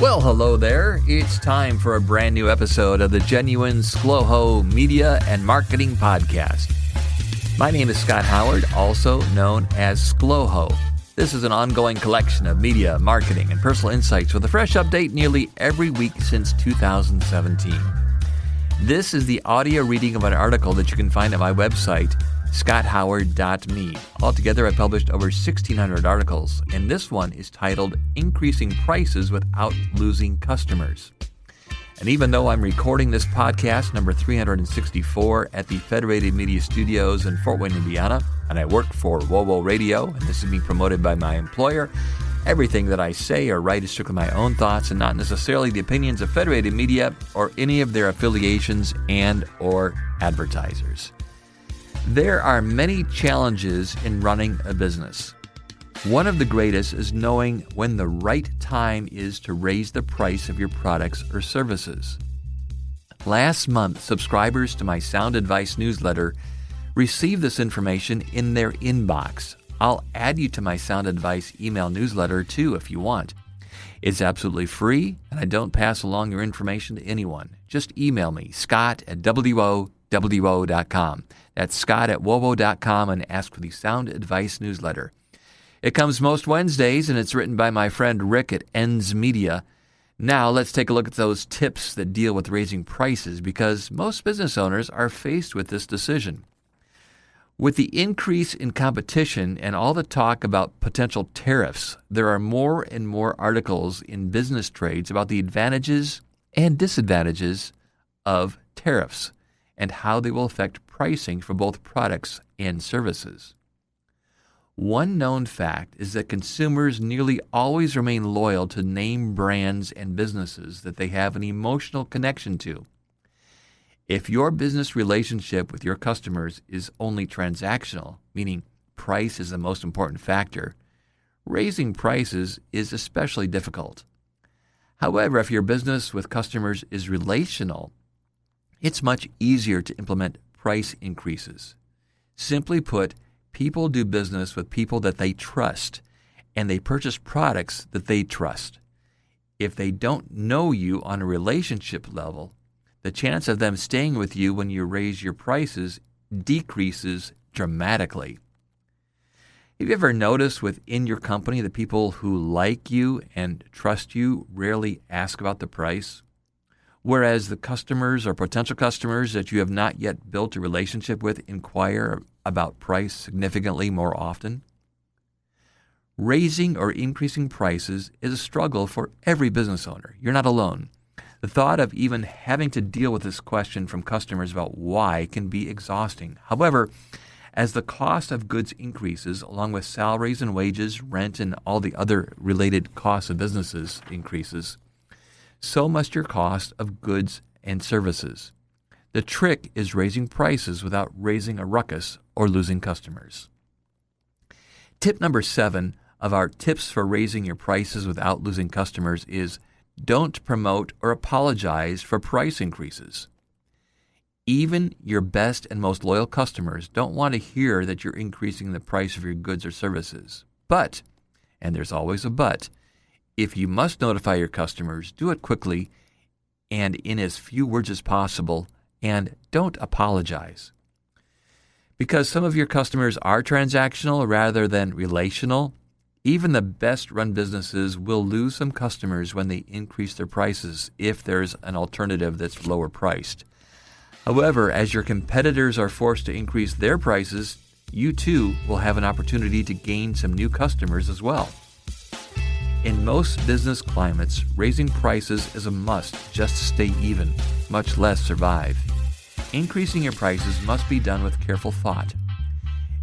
Well, hello there. It's time for a brand new episode of the Genuine ScLoHo Media and Marketing Podcast. My name is Scott Howard, also known as ScLoHo. This is an ongoing collection of media, marketing, and personal insights with a fresh update nearly every week since 2017. This is the audio reading of an article that you can find at my website, scotthoward.me. Altogether, I published over 1,600 articles, and this one is titled Increasing Prices Without Losing Customers. And even though I'm recording this podcast, number 364, at the Federated Media Studios in Fort Wayne, Indiana, and I work for ScLoHo Radio, and this is being promoted by my employer, everything that I say or write is strictly my own thoughts and not necessarily the opinions of Federated Media or any of their affiliations and or advertisers. There are many challenges in running a business. One of the greatest is knowing when the right time is to raise the price of your products or services. Last month, subscribers to my Sound Advice newsletter received this information in their inbox. I'll add you to my Sound Advice email newsletter too if you want. It's absolutely free, and I don't pass along your information to anyone. Just email me, scott@wowo.com. That's scott@wowo.com, and ask for the Sound Advice newsletter. It comes most Wednesdays, and it's written by my friend Rick at Ends Media. Now, let's take a look at those tips that deal with raising prices, because most business owners are faced with this decision. With the increase in competition and all the talk about potential tariffs, there are more and more articles in business trades about the advantages and disadvantages of tariffs and how they will affect pricing for both products and services. One known fact is that consumers nearly always remain loyal to name brands and businesses that they have an emotional connection to. If your business relationship with your customers is only transactional, meaning price is the most important factor, raising prices is especially difficult. However, if your business with customers is relational, it's much easier to implement price increases. Simply put, people do business with people that they trust, and they purchase products that they trust. If they don't know you on a relationship level, the chance of them staying with you when you raise your prices decreases dramatically. Have you ever noticed within your company that people who like you and trust you rarely ask about the price? Whereas the customers or potential customers that you have not yet built a relationship with inquire about price significantly more often? Raising or increasing prices is a struggle for every business owner. You're not alone. The thought of even having to deal with this question from customers about why can be exhausting. However, as the cost of goods increases, along with salaries and wages, rent, and all the other related costs of businesses increases, so must your cost of goods and services. The trick is raising prices without raising a ruckus or losing customers. Tip number 7 of our tips for raising your prices without losing customers is don't promote or apologize for price increases. Even your best and most loyal customers don't want to hear that you're increasing the price of your goods or services. But, and there's always a but, if you must notify your customers, do it quickly and in as few words as possible, and don't apologize. Because some of your customers are transactional rather than relational, even the best-run businesses will lose some customers when they increase their prices if there's an alternative that's lower priced. However, as your competitors are forced to increase their prices, you too will have an opportunity to gain some new customers as well. In most business climates, raising prices is a must just to stay even, much less survive. Increasing your prices must be done with careful thought.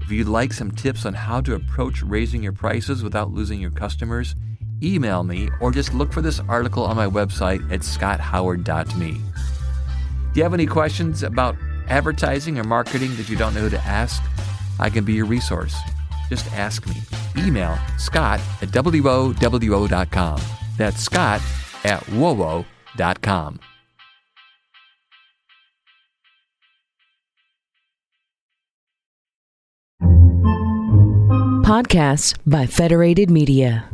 If you'd like some tips on how to approach raising your prices without losing your customers, email me or just look for this article on my website at scotthoward.me. Do you have any questions about advertising or marketing that you don't know who to ask? I can be your resource. Just ask me. Email scott@wowo.com. That's scott@wowo.com. Podcasts by Federated Media.